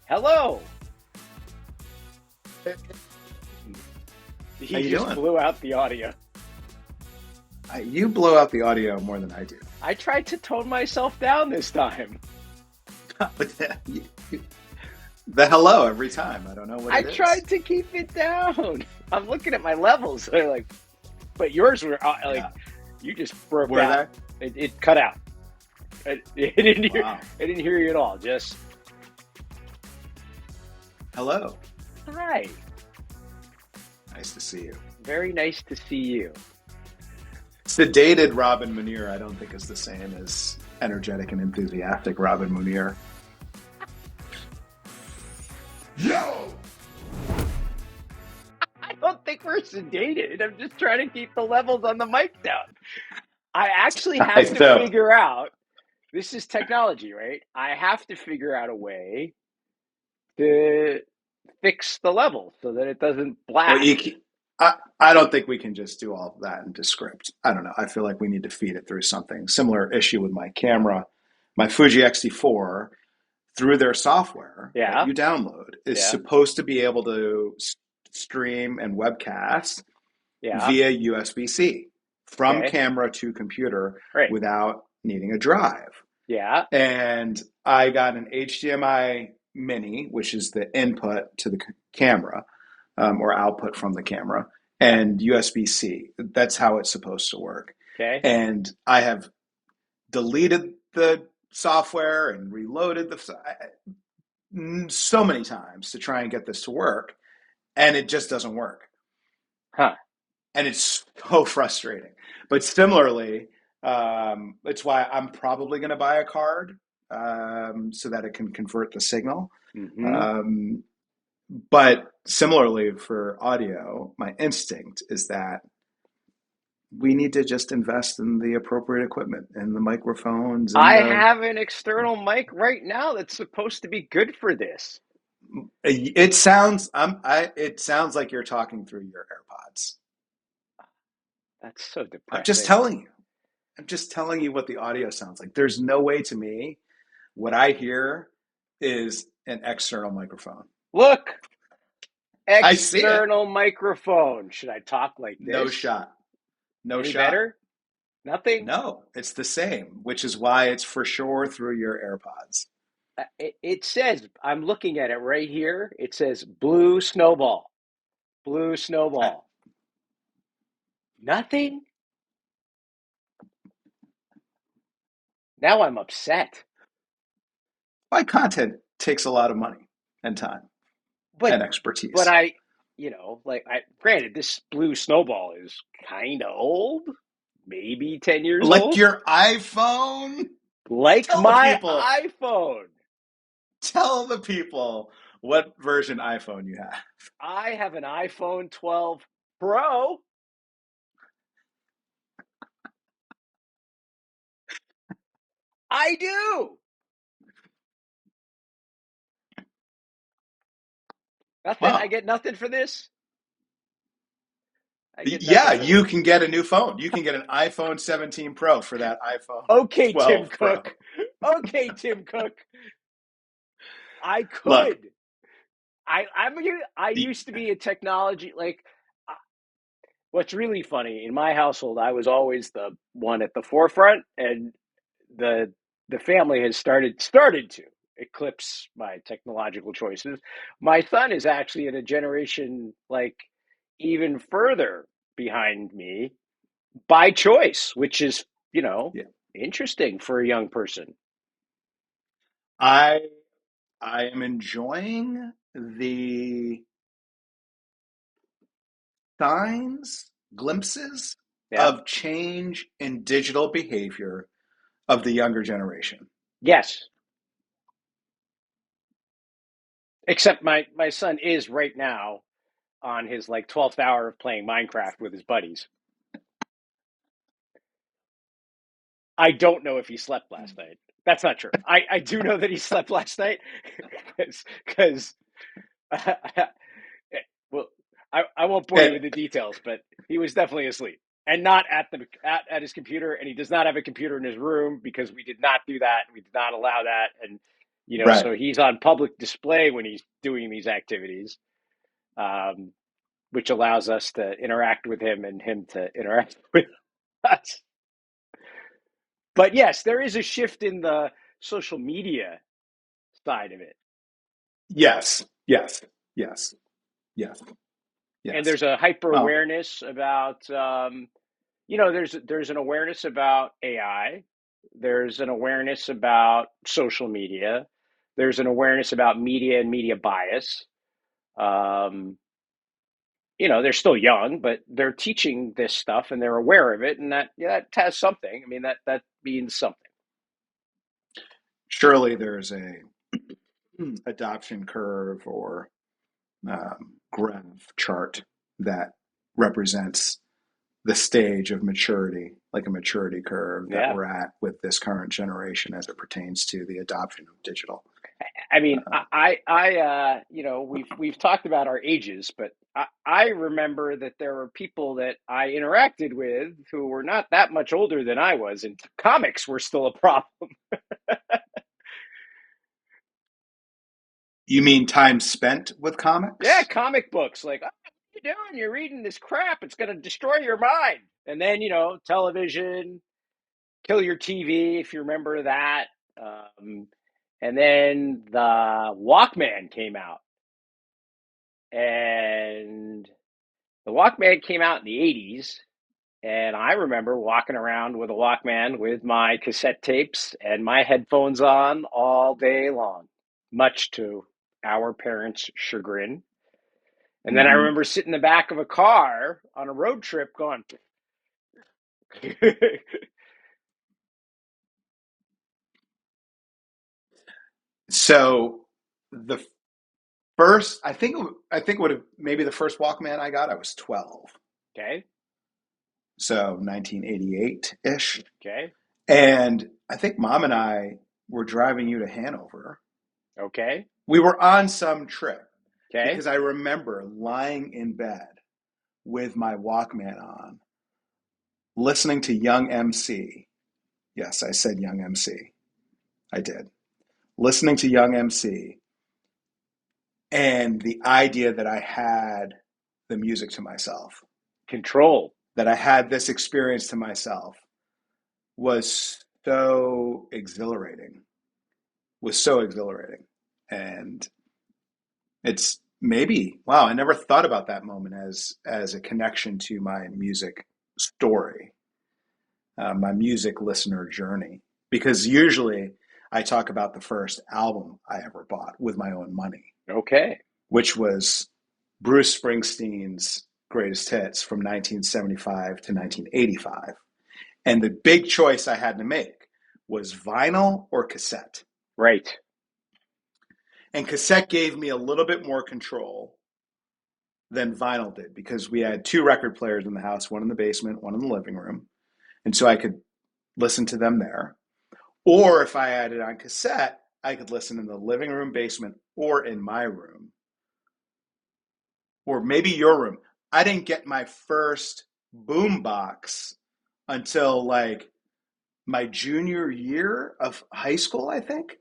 Hello. How He you just doing? blew out the audio. You blow out the audio more than I do. I tried to tone myself down this time. The hello every time. I don't know what I it is. tried to keep it down. I'm looking at my levels. They're like, but yours were Yeah. you just broke Were out. they? It cut out. I didn't hear. Wow. I didn't hear you at all. Just Hello. hi. Nice to see you. Very nice to see you. Sedated Robin Munir, I don't think is the same as energetic and enthusiastic Robin Munir. Yo! I don't think we're sedated. I'm just trying to keep the levels on the mic down. I actually have to So, figure out. This is technology, right? I have to figure out a way to fix the level so that it doesn't well, blast. I don't think we can just do all of that into script. I don't know. I feel like we need to feed it through something. Similar issue with my camera. My Fuji X-T4, through their software that Yeah, you download, is yeah, supposed to be able to stream and webcast yeah. via USB-C from Okay, camera to computer right. without needing a drive. Yeah, And I got an HDMI mini, which is the input to the camera, or output from the camera, yeah. and USB-C. That's how it's supposed to work. Okay. And I have deleted the software and reloaded so many times to try and get this to work, and it just doesn't work. Huh. And it's so frustrating. But similarly, it's why I'm probably going to buy a card, so that it can convert the signal. Mm-hmm. Um, but similarly for audio, my instinct is that we need to just invest in the appropriate equipment and the microphones and I the. have an external mic right now that's supposed to be good for this. It sounds. It sounds like you're talking through your AirPods. That's so I'm just depressing. telling you. I'm just telling you what the audio sounds like. There's no way to me. What I hear is an external microphone. Look, I see it. external microphone. Should I talk like No this? shot. No Any shot. better? Nothing? No, it's the same, which is why it's for sure through your AirPods. It says, I'm looking at it right here. It says blue snowball. Blue I, snowball. Nothing? Now I'm upset. my content takes a lot of money and time But and but expertise. I granted this blue snowball is kind of old, maybe 10 years Like old, your iPhone, like tell the my people, iPhone. tell the people what version iPhone you have. I have an iPhone 12 Pro. I do. Nothing. I Wow. get nothing for this. I get Yeah, nothing for you this. can get a new phone. You can get an iPhone 17 Pro for that iPhone Okay, Tim 12 Pro. Cook. Okay, Tim Cook. I Look, could. I used to be a technology what's really funny in my household, I was always the one at the forefront, and the the family has started to eclipse my technological choices. My son is actually in a generation like even further behind me by choice, which is, you know, yeah, interesting for a young person. I I am enjoying the signs, glimpses Yeah. of change in digital behavior of the younger generation. Yes. Except my son is right now on his like 12th hour of playing Minecraft with his buddies. I don't know if he slept last night. That's not true. I do know that he slept last night because well, I won't bore you And with the details, but he was definitely asleep and not at his computer, and he does not have a computer in his room because we did not do that. We did not allow that, and Right. So he's on public display when he's doing these activities, um, which allows us to interact with him and him to interact with us. But yes, there is a shift in the social media side of it. Yes. Yes. Yes. Yes. And Yes. there's a hyper Well, awareness about, there's an awareness about AI. There's an awareness about social media. There's an awareness about media and media bias. Um, they're still young, but they're teaching this stuff and they're aware of it, and that has something. I mean, that means something. surely there's a adoption curve or graph chart that represents the stage of maturity, like a maturity curve that Yeah. we're at with this current generation as it pertains to the adoption of digital. I mean, we've talked about our ages, but I remember that there were people that I interacted with who were not that much older than I was, and comics were still a problem. You mean time spent with Yeah, comics? comic books. Like, what are you doing? You're reading this crap. It's going to destroy your mind. And then, television, kill your TV, if you remember that. And then the Walkman came out. And the Walkman came out in the 80s. And I remember walking around with a Walkman with my cassette tapes and my headphones on all day long, much to our parents' chagrin. And then I Mm-hmm. remember sitting in the back of a car on a road trip going, So the first, I think would have maybe the first Walkman I got, I was 12. okay, So 1988-ish. okay, And I think mom and I were driving you to Hanover. okay, We were on some trip okay. because I remember lying in bed with my Walkman on, listening to Young MC. Yes, I said Young MC. I did. Listening to Young MC and the idea that I had the music to myself, Control. that I had this experience to myself was so exhilarating, And it's maybe, wow, I never thought about that moment as a connection to my music story, my music listener journey. Because usually I talk about the first album I ever bought with my own money, Okay. which was Bruce Springsteen's Greatest Hits from 1975 to 1985. And the big choice I had to make was vinyl or cassette. Right. And cassette gave me a little bit more control than vinyl did because we had two record players in the house, one in the basement, one in the living room. And so I could listen to them there. Or if I had it on cassette, I could listen in the living room, basement, or in my room. Or maybe your room. I didn't get my first boom box until like my junior year of high school, I think.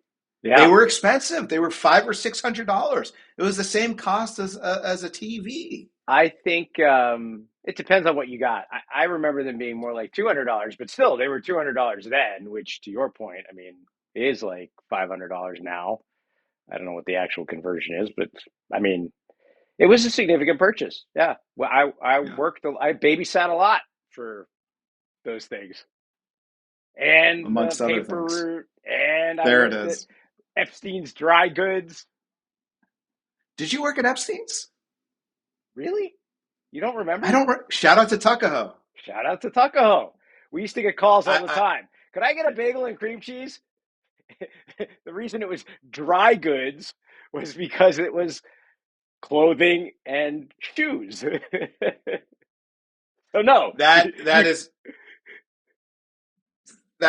They Yeah. were expensive. They were $500 or $600. It was the same cost as a TV. I think it depends on what you got. I remember them being more like $200, but still, they were $200 then, which to your point, I mean, is like $500 now. I don't know what the actual conversion is, but I mean, it was a significant purchase. Yeah. Well, Yeah, I babysat a lot for those things. And the amongst other things. paper, and I There it worked at is. Epstein's Dry Goods. Did you work at Epstein's? Really? You don't I remember? don't. Shout out to Tuckahoe. Shout out to Tuckahoe. We used to get calls all the I time. Could I get a bagel and cream cheese? The reason it was dry goods was because it was clothing and shoes. So no, that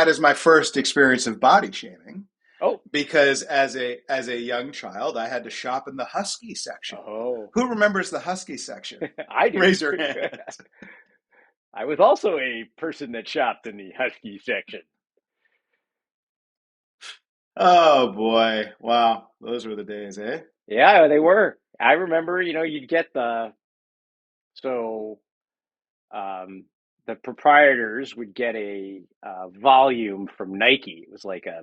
is my first experience of body shaming oh, because as a young child, I had to shop in the Husky section. oh, Who remembers the Husky section? I do. Raise your hand. I was also a person that shopped in the Husky section. Oh boy. Wow. Those were the days, eh? Yeah, they were. I remember, you'd get so um, the proprietors would get a volume from Nike. It was like a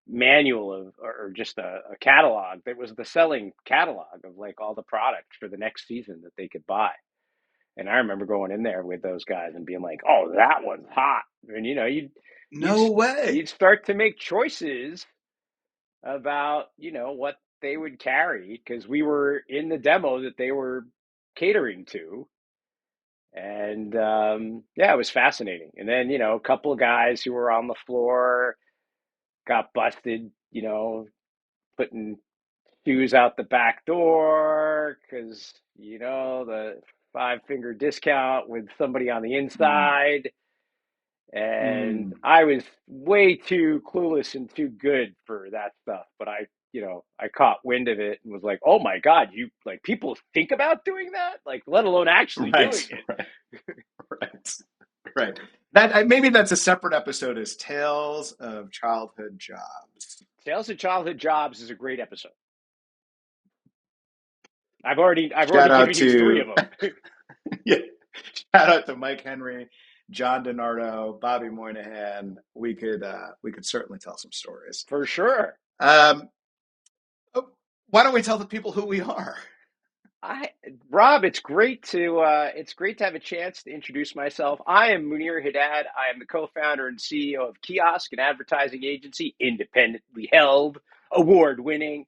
manual or just a catalog that was the selling catalog of like all the products for the next season that they could buy. And I remember going in there with those guys and being like, "Oh, that one's hot," and you'd No way. you'd start to make choices about what they would carry because we were in the demo that they were catering to. And yeah, it was fascinating. And then, a couple of guys who were on the floor got busted, putting shoes out the back door because, the five-finger discount with somebody on the Mm, inside. And mm. I was way too clueless and too good for that stuff. But I caught wind of it and was like, oh my God, like people think about doing that? Like, let alone actually doing Right, it. right, right, right. That maybe that's a separate episode. Is Tales of Childhood Jobs. Tales of Childhood Jobs is a great episode. I've already Shout out given you three to of them. yeah. Shout out to Mike Henry, John DiNardo, Bobby Moynihan. We could certainly tell some stories. For sure. Um, oh, why don't we tell the people who we are? Rob, it's great to have a chance to introduce myself. I am Munir Haddad. I am the co-founder and CEO of Kiosk, an advertising agency, independently held, award-winning.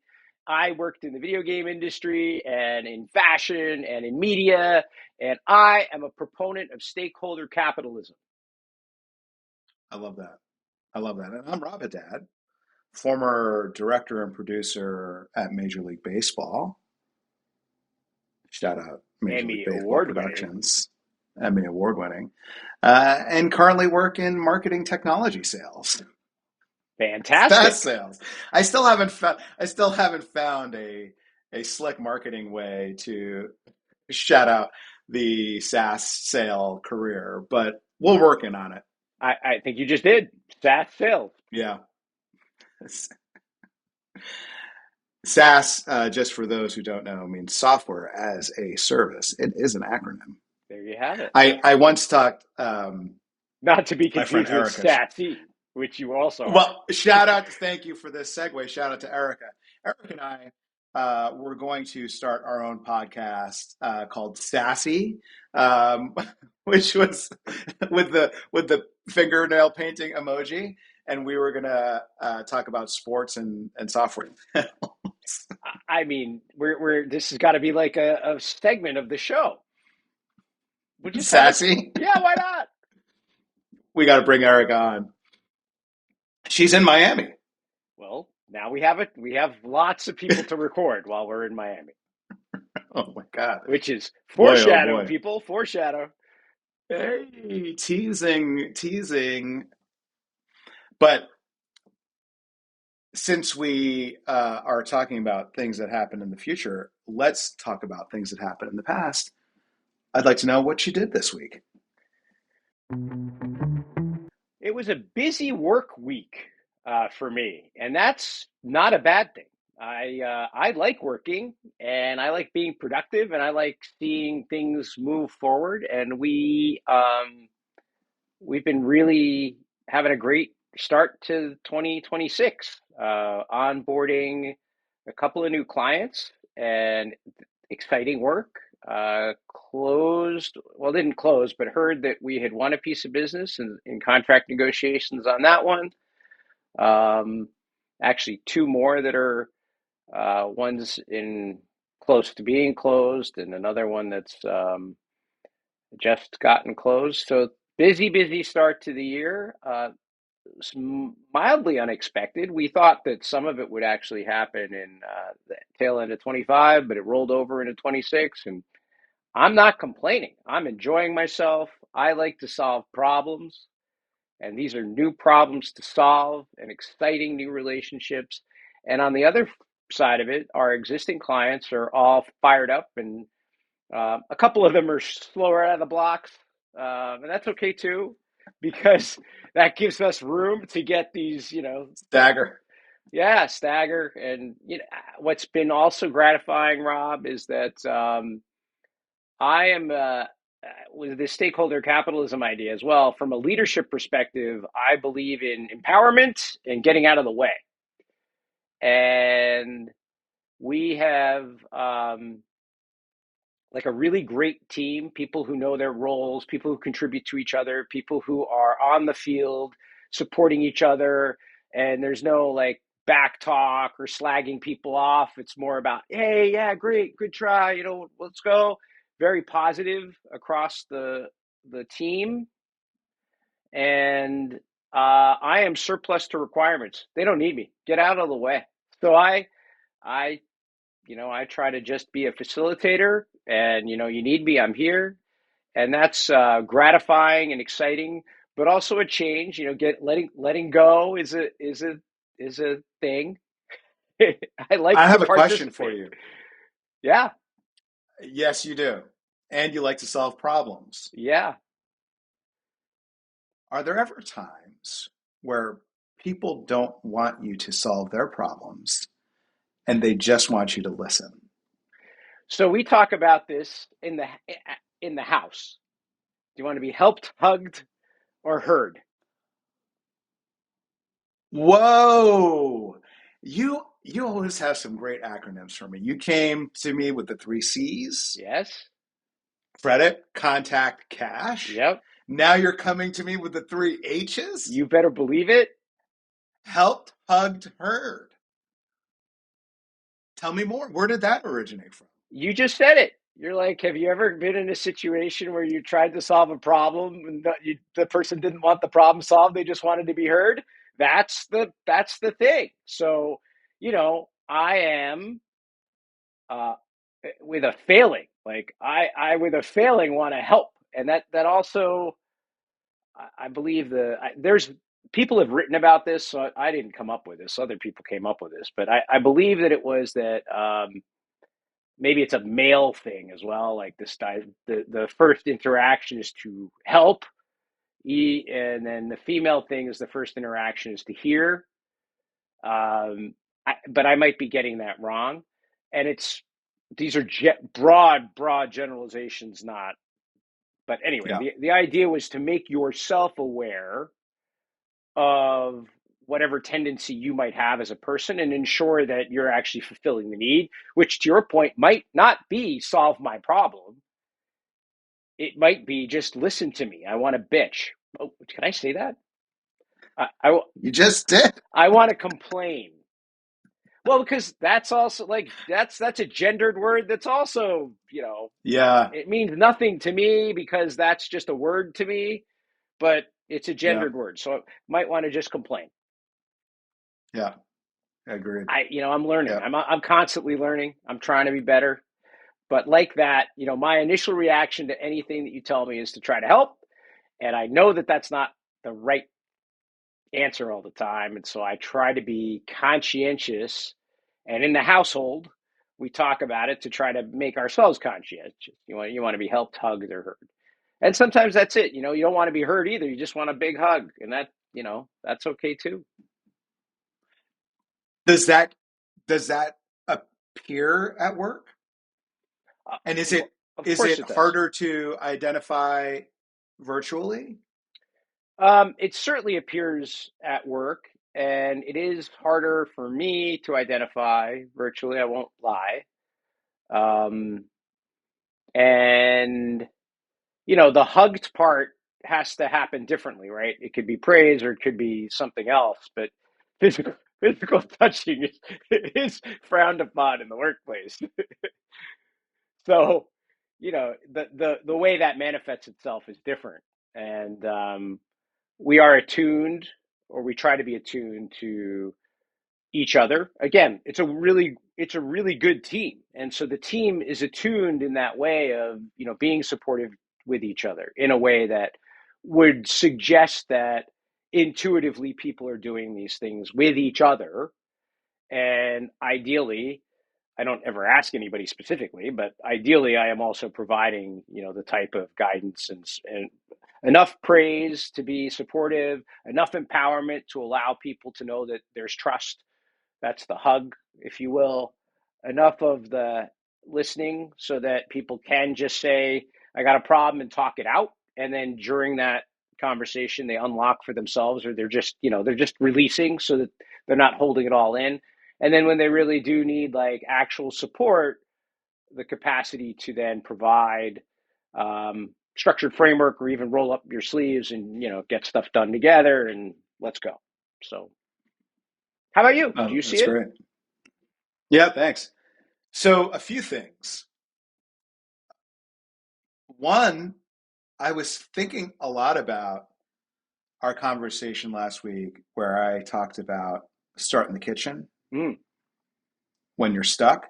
I worked in the video game industry and in fashion and in media, and I am a proponent of stakeholder capitalism. I love that. I love that. And I'm Rob Haddad, former director and producer at Major League Baseball. Shout out Major League Emmy Baseball award-winning. Productions, Emmy award winning, and currently work in marketing technology sales, SaaS Fantastic. sales. I still haven't found a slick marketing way to shout out the SaaS sale career, but we're working on it. I think you just did. SaaS sales. Yeah. SaaS, just for those who don't know, means software as a service. It is an acronym. There you have it. I once talked, Not to be my friend confused with Erica. SaaS-y, which you also are. Well, shout out, thank you for this segue. Shout out to Erica. Erica and I we're going to start our own podcast called SaaS-y, which was with the fingernail painting emoji, and we were gonna talk about sports and software. I mean, we're this has got to be like a segment of the show. We'll just have it. SaaS-y. Yeah, why not? We got to bring Erica on. She's in Miami. Well, now we have it. We have lots of people to record while we're in Miami, Oh my God. which is Boy, oh foreshadow, boy. people. Foreshadow. Hey, teasing, teasing. But since we are talking about things that happen in the future, let's talk about things that happened in the past. I'd like to know what you did this week. It was a busy work week for me, and that's not a bad thing. I like working, and I like being productive, and I like seeing things move forward. And we've been really having a great start to 2026, onboarding a couple of new clients and exciting work. Didn't close, but heard that we had won a piece of business in contract negotiations on that one. Um, Actually, two more that are one's in close to being closed, and another one that's just gotten closed. So busy, busy start to the year. Mildly unexpected. We thought that some of it would actually happen in the tail end of 25, but it rolled over into 26, and I'm not complaining. I'm enjoying myself. I like to solve problems, and these are new problems to solve and exciting new relationships. And on the other side of it, our existing clients are all fired up, and a couple of them are slower out of the blocks, and that's okay too, because that gives us room to get these, Dagger. Yeah, stagger. And what's been also gratifying, Rob, is that I am with the stakeholder capitalism idea as well. From a leadership perspective, I believe in empowerment and getting out of the way. And we have like a really great team, people who know their roles, people who contribute to each other, people who are on the field supporting each other. And there's no like back talk or slagging people off. It's more about, hey, yeah, great, good try, let's go. Very positive across the team. And I am surplus to requirements. They don't need me. Get out of the way. So I I try to just be a facilitator, and you need me, I'm here, and that's gratifying and exciting, but also a change. Letting go is a thing. I like I to have a question for participate. you. Yeah, Yes, you do. And you like to solve problems. yeah. Are there ever times where people don't want you to solve their problems and they just want you to listen? So we talk about this in the house. Do you want to be helped, hugged, or heard? Whoa. You always have some great acronyms for me. You came to me with the three C's: Yes. credit, contact, cash. Yep. Now you're coming to me with the three H's: You better believe it. helped, hugged, heard. Tell me more. Where did that originate from? You just said it. You're like, have you ever been in a situation where you tried to solve a problem and the person didn't want the problem solved? They just wanted to be heard. That's the thing. So, I am uh, with a failing. Like I with a failing want to help, and that also I believe there's people have written about this. So I didn't come up with this. Other people came up with this, but I believe that it was that. Maybe it's a male thing as well. Like the first interaction is to help, and then the female thing is the first interaction is to hear. But I might be getting that wrong, and these are broad generalizations, not. But anyway, Yeah. the idea was to make yourself aware of whatever tendency you might have as a person and ensure that you're actually fulfilling the need, which to your point might not be solve my problem. It might be just listen to me. I want to bitch. Oh, can I say that? You just did. I want to complain. Well, because that's also like that's a gendered word. That's also Yeah. it means nothing to me because that's just a word to me, but it's a Yeah. gendered word. So I might want to just complain. Yeah. Agreed. I'm learning. Yeah. I'm constantly learning. I'm trying to be better. But like that, my initial reaction to anything that you tell me is to try to help. And I know that that's not the right answer all the time. And so I try to be conscientious. And in the household, we talk about it to try to make ourselves conscientious. You want to be helped, hugged, or heard. And sometimes that's it. You don't want to be heard either. You just want a big hug. And that's okay too. Does that appear at work? And is Well, it of is course it it does. harder to identify virtually? It certainly appears at work, and it is harder for me to identify virtually. I won't lie. Um, and the hugged part has to happen differently, right? It could be praise or it could be something else, but physical touching is frowned upon in the workplace. So, the way that manifests itself is different, and we are attuned, or we try to be attuned to each other. Again, it's a really good team, and so the team is attuned in that way of being supportive with each other in a way that would suggest that intuitively people are doing these things with each other, and ideally I don't ever ask anybody specifically, but ideally I am also providing the type of guidance and enough praise to be supportive, enough empowerment to allow people to know that there's trust, That's the hug, if you will. Enough of the listening so that people can just say, I got a problem, and talk it out. And then during that conversation, they unlock for themselves, or they're just releasing so that they're not holding it all in. And then when they really do need like actual support, the capacity to then provide structured framework, or even roll up your sleeves and get stuff done together, and let's go. So how about you? Do you see That's it? great. Yeah, thanks. So a few things. One, I was thinking a lot about our conversation last week where I talked about start in the kitchen when you're stuck.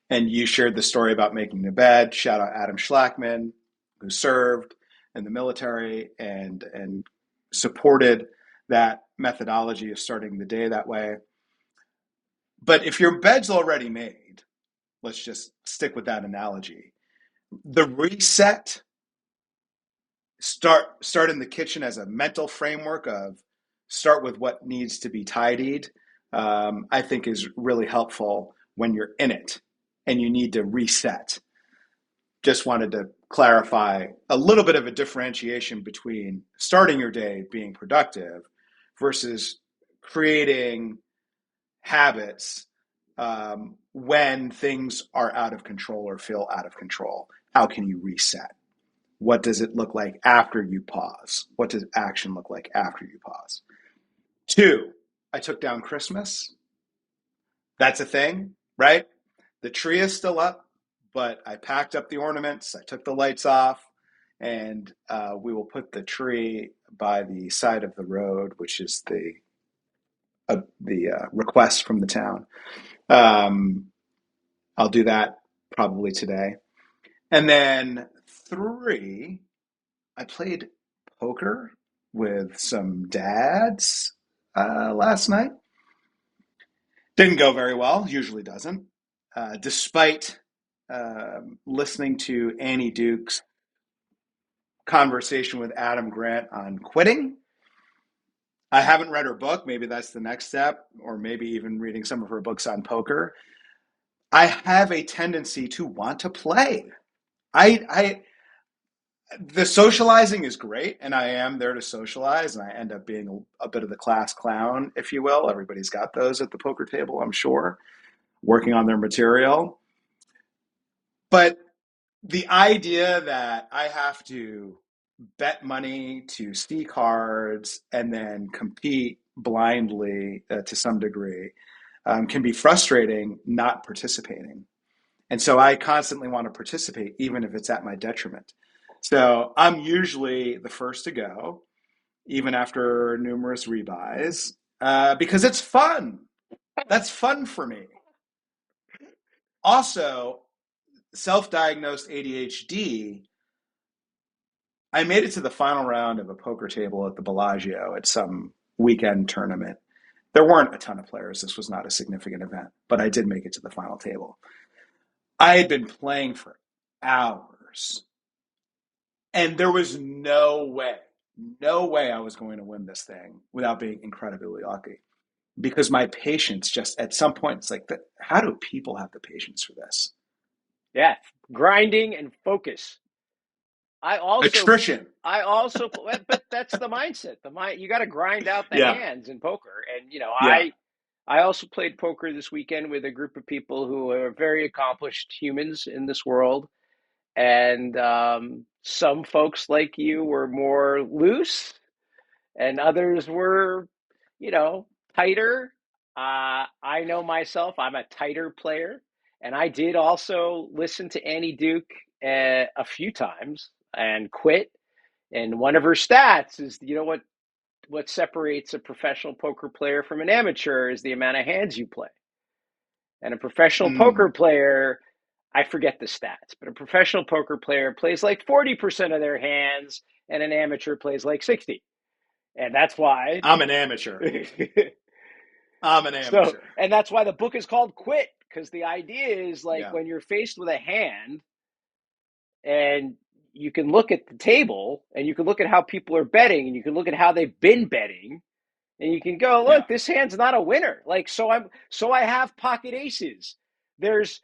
And you shared the story about making the bed. Shout out Adam Schlackman, who served in the military and supported that methodology of starting the day that way. But if your bed's already made, let's just stick with that analogy. The reset, start in the kitchen as a mental framework of start with what needs to be tidied, I think is really helpful when you're in it and you need to reset. Just wanted to clarify a little bit of a differentiation between starting your day being productive versus creating habits when things are out of control or feel out of control. How can you reset? What does it look like after you pause? What does action look like after you pause? 2, I took down Christmas. That's a thing, right? The tree is still up, but I packed up the ornaments. I took the lights off, and we will put the tree by the side of the road, which is the request from the town. I'll do that probably today. And then 3, I played poker with some dads last night. Didn't go very well, usually doesn't. Despite listening to Annie Duke's conversation with Adam Grant on quitting. I haven't read her book. Maybe that's the next step, or maybe even reading some of her books on poker. I have a tendency to want to play. The socializing is great, and I am there to socialize, and I end up being a bit of the class clown, if you will. Everybody's got those at the poker table, I'm sure, working on their material. But the idea that I have to bet money to see cards and then compete blindly to some degree can be frustrating not participating. And so I constantly want to participate, even if it's at my detriment. So I'm usually the first to go, even after numerous rebuys, because it's fun. That's fun for me. Also, self-diagnosed ADHD, I made it to the final round of a poker table at the Bellagio at some weekend tournament. There weren't a ton of players. This was not a significant event, but I did make it to the final table. I had been playing for hours, and there was no way I was going to win this thing without being incredibly lucky. Because my patience just, at some point, it's like, how do people have the patience for this? Yeah, grinding and focus. Attrition. But that's the mindset. You got to grind out the hands in poker. And I also played poker this weekend with a group of people who are very accomplished humans in this world. And some folks like you were more loose, and others were, tighter. I know myself, I'm a tighter player. And I did also listen to Annie Duke a few times and quit. And one of her stats is, what separates a professional poker player from an amateur is the amount of hands you play. And a professional poker player, I forget the stats, but a professional poker player plays like 40% of their hands, and an amateur plays like 60. And that's why I'm an amateur. So, and that's why the book is called Quit, because the idea is when you're faced with a hand and you can look at the table and you can look at how people are betting and you can look at how they've been betting and you can go, look, this hand's not a winner. Like, so I have pocket aces. There's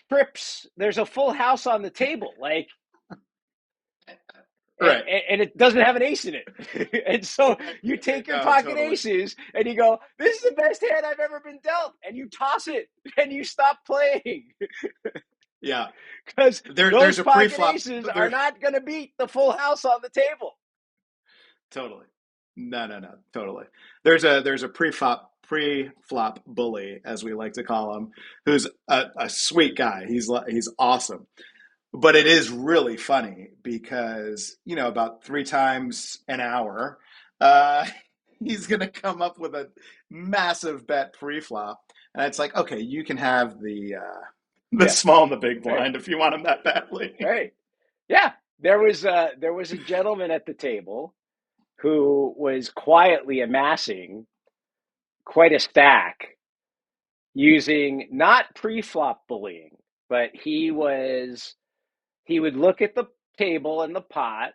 trips. There's a full house on the table. Like, right. And it doesn't have an ace in it. And so you take your pocket aces and you go, this is the best hand I've ever been dealt. And you toss it and you stop playing. Yeah. Because there's a pocket pre-flop aces are not going to beat the full house on the table. Totally. No, totally. There's a pre-flop bully, as we like to call him, who's a sweet guy. He's awesome. But it is really funny because, about 3 times an hour, he's going to come up with a massive bet pre-flop. And it's like, okay, you can have the small and the big blind if you want him that badly. Right. Yeah. There was a gentleman at the table who was quietly amassing quite a stack using not pre-flop bullying, but he would look at the table and the pot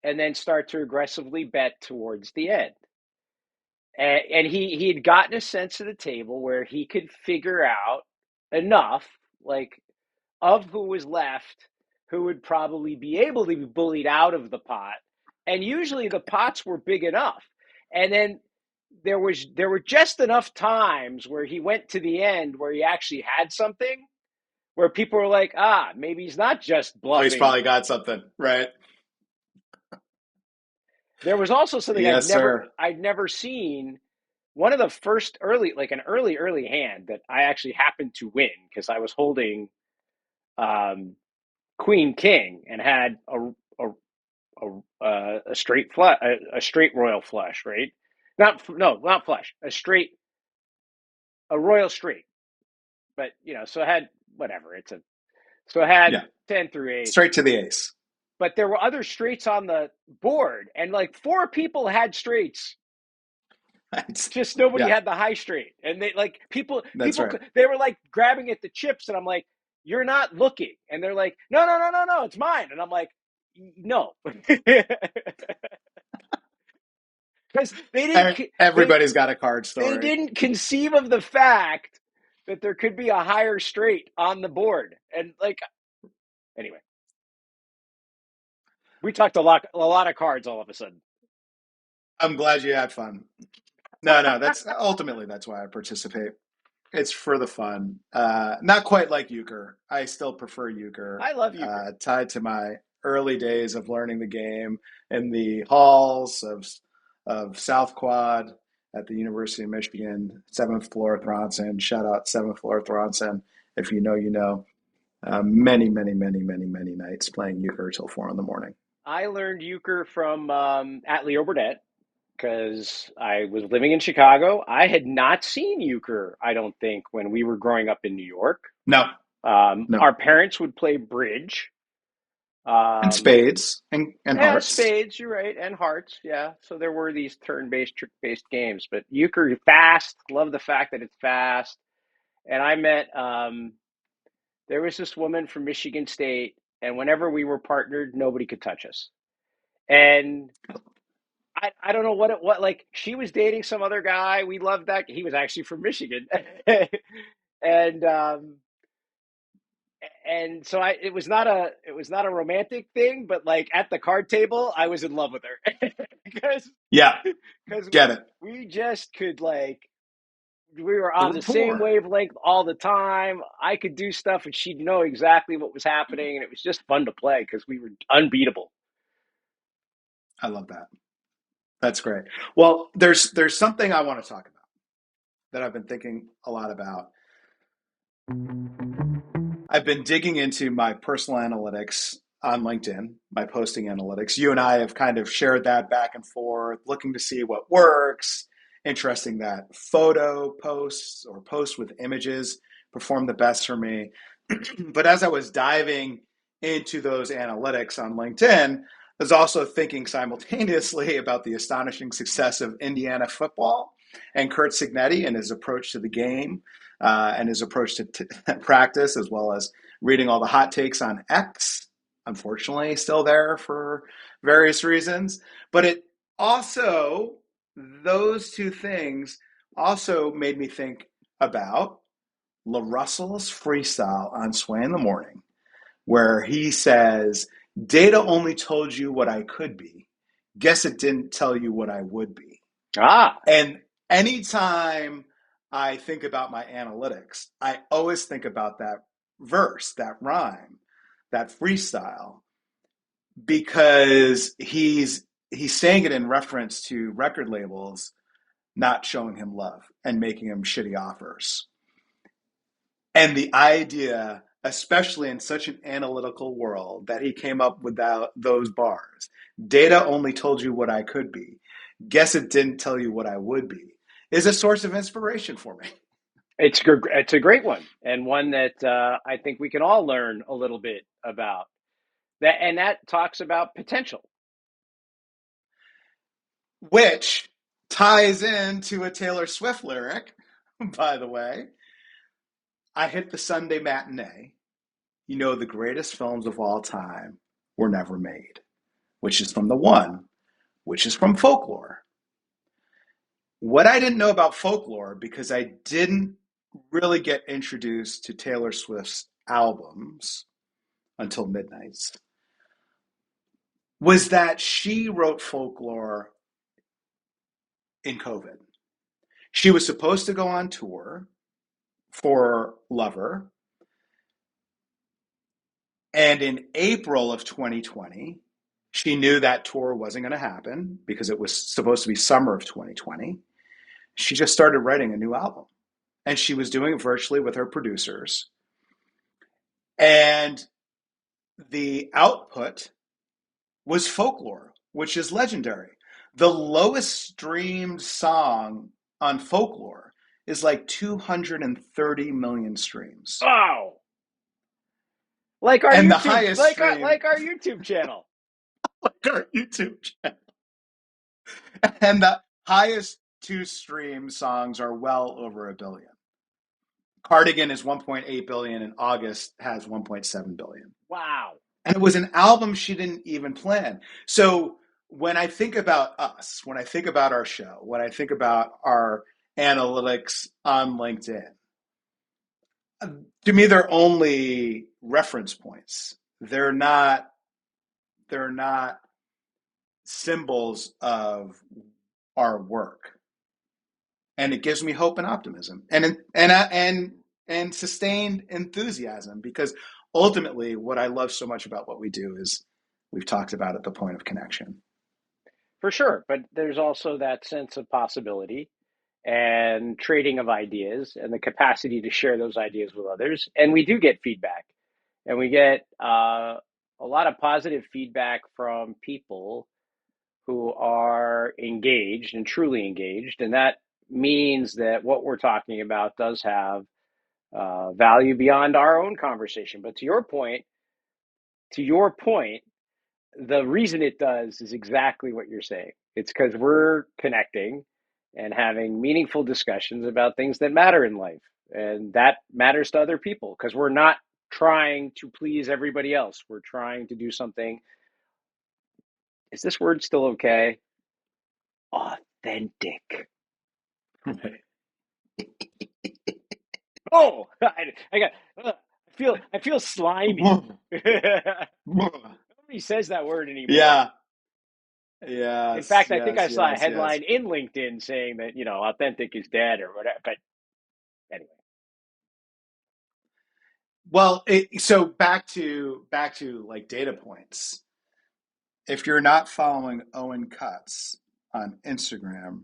and then start to aggressively bet towards the end. And he had gotten a sense of the table where he could figure out enough, like, of who was left, who would probably be able to be bullied out of the pot. And usually the pots were big enough. And then there were just enough times where he went to the end where he actually had something, where people were like, maybe he's not just bluffing. Oh, he's probably got something, right? There was also something yes, I'd never seen. One of the first early hand that I actually happened to win because I was holding Queen King and had a straight royal flush, right? Not flush, a royal straight. But so I had whatever. I had 10 through 8, straight to the ace. But there were other straights on the board, and like 4 people had straights. Just nobody had the high straight, and they like people. Right. They were like grabbing at the chips, and I'm like, "You're not looking," and they're like, "No, it's mine," and I'm like, "No," because they didn't. Everybody's got a card story. They didn't conceive of the fact that there could be a higher straight on the board, and like, anyway, we talked a lot of cards all of a sudden. I'm glad you had fun. No, that's ultimately that's why I participate. It's for the fun. Not quite like euchre. I still prefer euchre. I love euchre. Tied to my early days of learning the game in the halls of South Quad at the University of Michigan, 7th floor Thronson. Shout out 7th floor Thronson. If you know, you know. Many nights playing euchre till 4 a.m. I learned euchre from Atlee Burdett because I was living in Chicago. I had not seen euchre, I don't think, when we were growing up in New York. No. Our parents would play bridge. And spades and hearts. Spades, you're right, and hearts, yeah. So there were these turn-based, trick-based games. But euchre, fast, love the fact that it's fast. And I met, there was this woman from Michigan State, and whenever we were partnered, nobody could touch us. And I don't know what like she was dating some other guy. We loved that. He was actually from Michigan. And so it was not a romantic thing, but like at the card table, I was in love with her. because we just could we were on the same wavelength all the time. I could do stuff and she'd know exactly what was happening, and it was just fun to play because we were unbeatable. I love that. That's great. Well, there's something I want to talk about that I've been thinking a lot about. I've been digging into my personal analytics on LinkedIn, my posting analytics. You and I have kind of shared that back and forth, looking to see what works. Interesting that photo posts or posts with images perform the best for me. But as I was diving into those analytics on LinkedIn, I was also thinking simultaneously about the astonishing success of Indiana football and Curt Cignetti and his approach to the game and his approach to practice, as well as reading all the hot takes on X, unfortunately still there for various reasons. But it also those two things also made me think about LaRussell's freestyle on Sway in the Morning, where he says, data only told you what I could be. Guess it didn't tell you what I would be. And anytime I think about my analytics, I always think about that verse, that rhyme, that freestyle, because he's saying it in reference to record labels not showing him love and making him shitty offers. And the idea, especially in such an analytical world, that he came up with those bars. Data only told you what I could be. Guess it didn't tell you what I would be, is a source of inspiration for me. It's a great one, and one that I think we can all learn a little bit about. And that talks about potential. Which ties into a Taylor Swift lyric, by the way. I hit the Sunday matinee. You know, the greatest films of all time were never made, which is from The One, which is from Folklore. What I didn't know about Folklore, because I didn't really get introduced to Taylor Swift's albums until Midnights, was that she wrote Folklore in COVID. She was supposed to go on tour for Lover. And in April of 2020, she knew that tour wasn't going to happen because it was supposed to be summer of 2020. She just started writing a new album. And she was doing it virtually with her producers. And the output was Folklore, which is legendary. The lowest streamed song on Folklore is like 230 million streams. Wow. Like our and YouTube, the highest like our YouTube channel. Like our YouTube channel. And the highest two stream songs are well over 1 billion. Cardigan is 1.8 billion and August has 1.7 billion. Wow. And it was an album she didn't even plan. So when I think about us, when I think about our show, when I think about our analytics on LinkedIn, to me, they're only reference points. They're not symbols of our work. And it gives me hope and optimism and sustained enthusiasm, because ultimately what I love so much about what we do is we've talked about at the point of connection. For sure. But there's also that sense of possibility and trading of ideas and the capacity to share those ideas with others. And we do get feedback, and we get a lot of positive feedback from people who are engaged and truly engaged. And that means that what we're talking about does have value beyond our own conversation. But to your point, the reason it does is exactly what you're saying. It's because we're connecting and having meaningful discussions about things that matter in life. And that matters to other people because we're not trying to please everybody else. We're trying to do something. Is this word still okay? Authentic. Right. Oh, I feel slimy. Nobody says that word anymore. Yeah. Yeah. In fact, I think I saw a headline in LinkedIn saying that, authentic is dead or whatever. But anyway. Well, so back to like data points. If you're not following Owen Kutz on Instagram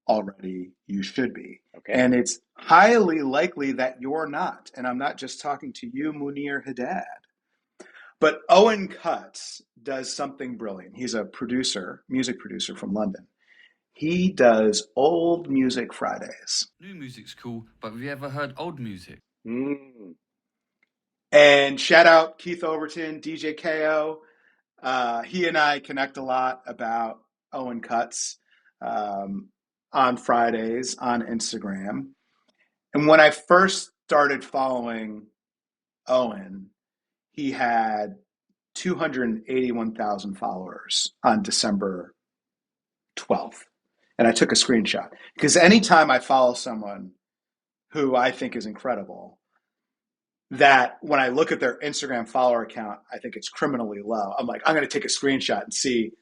already, you should be. Okay. And it's highly likely that you're not. And I'm not just talking to you, Munir Haddad. But Owen Kutz does something brilliant. He's a music producer from London. He does Old Music Fridays. New music's cool, but have you ever heard old music? And shout out Keith Overton, DJ KO. He and I connect a lot about Owen Kutz on Fridays on Instagram. And when I first started following Owen, he had 281,000 followers on December 12th. and I took a screenshot. Because anytime I follow someone who I think is incredible, that when I look at their Instagram follower account, I think it's criminally low. I'm like, I'm going to take a screenshot and see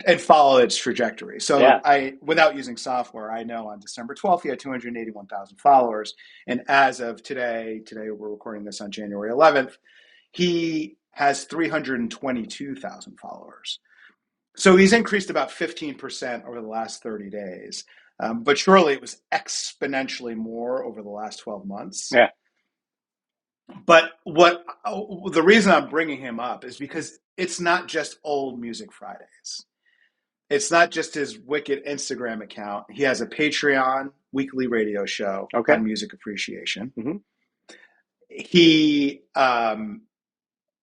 and follow its trajectory. So without using software, I know on December 12th, he had 281,000 followers. And as of today we're recording this on January 11th, he has 322,000 followers. So he's increased about 15% over the last 30 days. But surely it was exponentially more over the last 12 months. Yeah. But the reason I'm bringing him up is because it's not just Old Music Fridays. It's not just his wicked Instagram account. He has a Patreon weekly radio show on music appreciation. Mm-hmm. He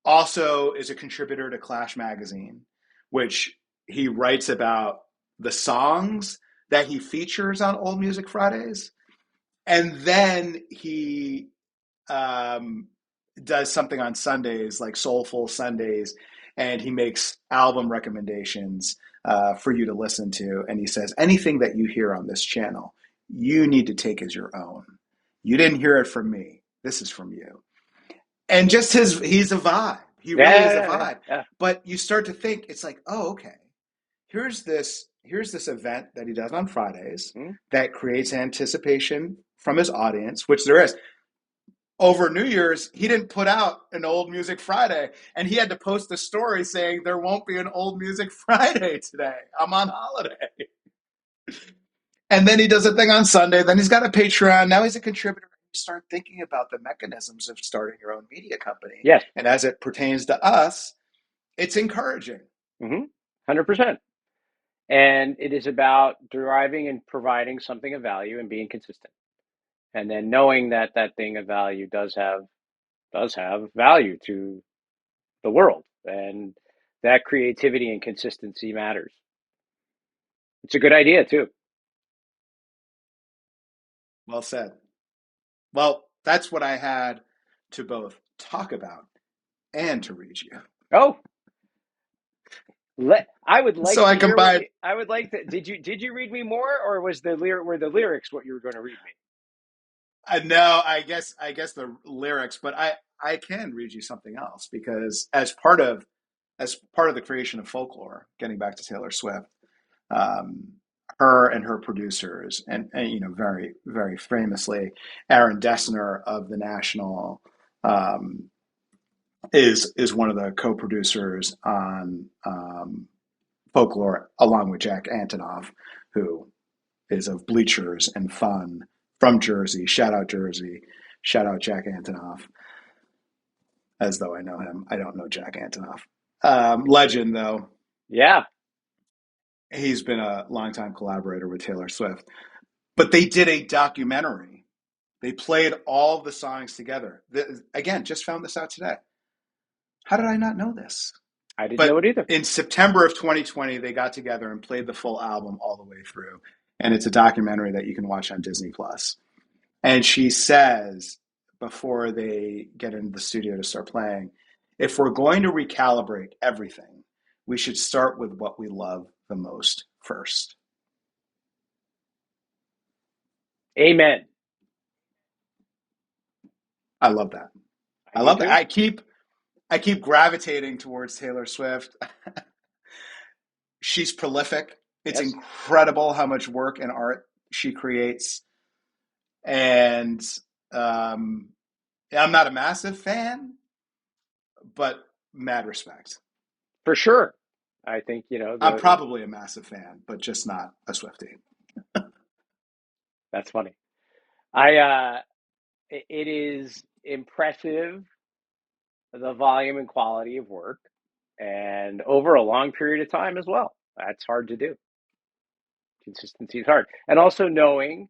also is a contributor to Clash Magazine, which he writes about the songs that he features on Old Music Fridays. And then he does something on Sundays, like Soulful Sundays, and he makes album recommendations for you to listen to. And he says, anything that you hear on this channel, you need to take as your own. You didn't hear it from me. This is from you. And just he's a vibe. He really is a vibe. Yeah. But you start to think, it's like, oh, okay. Here's this event that he does on Fridays that creates anticipation from his audience, which there is. Over New Year's, he didn't put out an Old Music Friday, and he had to post a story saying there won't be an Old Music Friday today. I'm on holiday. And then he does a thing on Sunday. Then he's got a Patreon. Now he's a contributor. You start thinking about the mechanisms of starting your own media company. Yes. And as it pertains to us, it's encouraging. 100%. And it is about deriving and providing something of value and being consistent. And then knowing that that thing of value does have value to the world, and that creativity and consistency matters. It's a good idea too. Well said. Well, that's what I had to both talk about and to read you. Oh, I would like. So I combined. I would like to. Did you read me more, or were the lyrics what you were going to read me? No, I guess the lyrics, but I can read you something else, because as part of the creation of folklore, getting back to Taylor Swift, her and her producers, and very, very famously, Aaron Dessner of The National is one of the co-producers on folklore, along with Jack Antonoff, who is of Bleachers and Fun from Jersey. Shout out Jersey. Shout out Jack Antonoff. As though I know him. I don't know Jack Antonoff. Legend, though. Yeah. He's been a longtime collaborator with Taylor Swift. But they did a documentary. They played all the songs together. Again, just found this out today. How did I not know this? I didn't know it either. In September of 2020, they got together and played the full album all the way through. And it's a documentary that you can watch on Disney+. And she says, before they get into the studio to start playing, if we're going to recalibrate everything, we should start with what we love the most first. Amen. I love that. I love that. I keep gravitating towards Taylor Swift. She's prolific. It's incredible how much work and art she creates. And I'm not a massive fan, but mad respect. For sure. I think, I'm probably a massive fan, but just not a Swiftie. That's funny. It is impressive, the volume and quality of work, and over a long period of time as well. That's hard to do. Consistency is hard. And also knowing,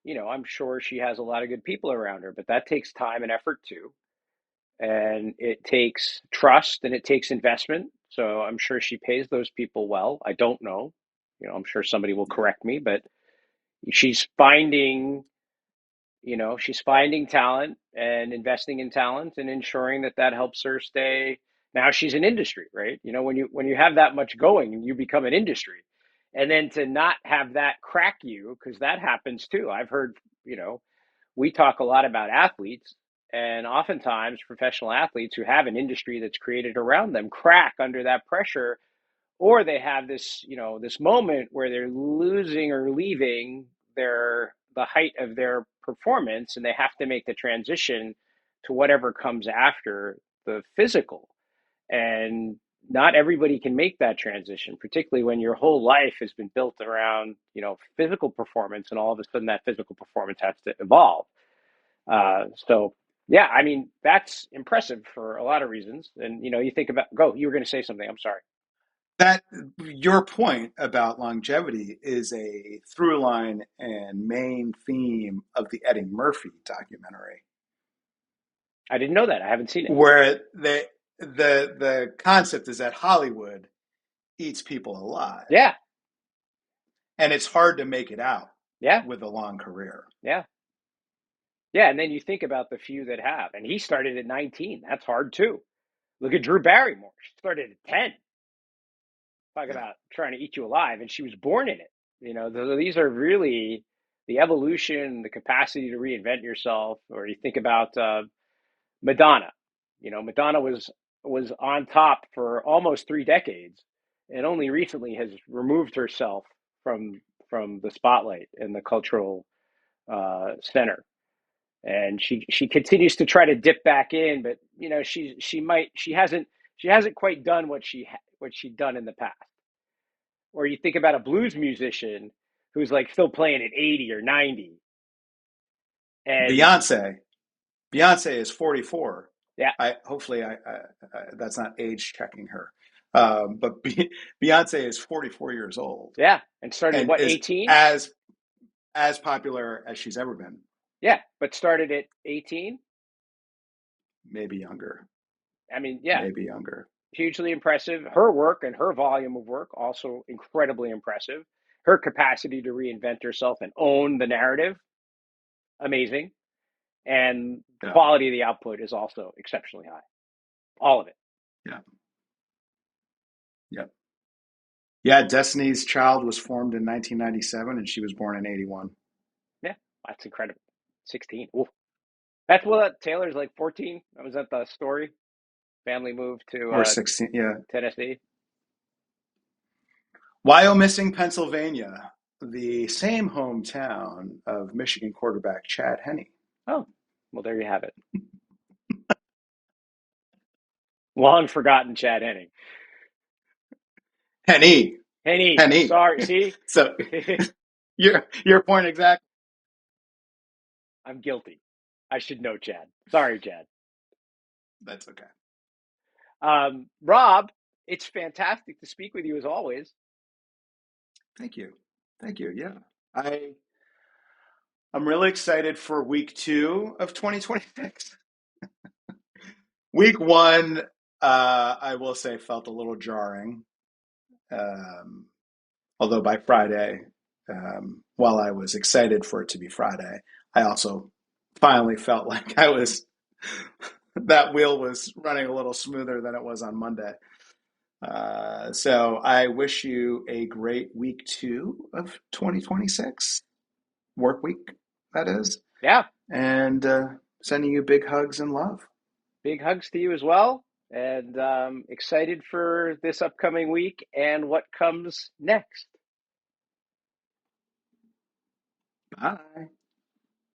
I'm sure she has a lot of good people around her, but that takes time and effort too. And it takes trust and it takes investment. So I'm sure she pays those people well. I don't know. I'm sure somebody will correct me, but she's finding talent and investing in talent and ensuring that helps her stay. Now she's an industry, right? When you have that much going, you become an industry. And then to not have that crack you, because that happens too. I've heard, we talk a lot about athletes, and oftentimes professional athletes who have an industry that's created around them crack under that pressure, or they have this, this moment where they're losing or leaving the height of their performance, and they have to make the transition to whatever comes after the physical. And not everybody can make that transition, particularly when your whole life has been built around, physical performance, and all of a sudden that physical performance has to evolve. So yeah, I mean, that's impressive for a lot of reasons. And, you think about, you were going to say something. I'm sorry. That your point about longevity is a through line and main theme of the Eddie Murphy documentary. I didn't know that. I haven't seen it. Where the concept is that Hollywood eats people alive. Yeah. And it's hard to make it out. Yeah. With a long career. Yeah. Yeah. And then you think about the few that have, and he started at 19. That's hard too. Look at Drew Barrymore. She started at 10. Talk about trying to eat you alive, and she was born in it. These are really the evolution, the capacity to reinvent yourself. Or you think about Madonna. Madonna was on top for almost 3 decades, and only recently has removed herself from the spotlight and the cultural center. And she continues to try to dip back in, but she hasn't quite done what she'd done in the past. Or you think about a blues musician who's like still playing at 80 or 90. And Beyoncé is 44. Yeah. Hopefully that's not age checking her. But Beyoncé is 44 years old. Yeah. And started at 18? As popular as she's ever been. Yeah. But started at 18? Maybe younger. I mean, yeah. Maybe younger. Hugely impressive. Her work and her volume of work, also incredibly impressive. Her capacity to reinvent herself and own the narrative, amazing. And the quality of the output is also exceptionally high. All of it. Yeah. Yep. Yeah, Destiny's Child was formed in 1997, and she was born in 81. Yeah, that's incredible. 16. Ooh. That's what Taylor's like 14. Was that the story? Family moved to or 16, Tennessee. Wyomissing, Pennsylvania, the same hometown of Michigan quarterback Chad Henne. Oh, well, there you have it. Long forgotten Chad Henne. Henne. Sorry, see? So your point exactly. I'm guilty. I should know Chad. Sorry, Chad. That's okay. Rob, it's fantastic to speak with you as always. Thank you. Yeah. I'm really excited for week 2 of 2026. Week 1, I will say, felt a little jarring. Although by Friday, while I was excited for it to be Friday, I also finally felt like that wheel was running a little smoother than it was on Monday. So I wish you a great week 2 of 2026. Work week, that is. Yeah. And sending you big hugs and love. Big hugs to you as well. And excited for this upcoming week and what comes next. Bye.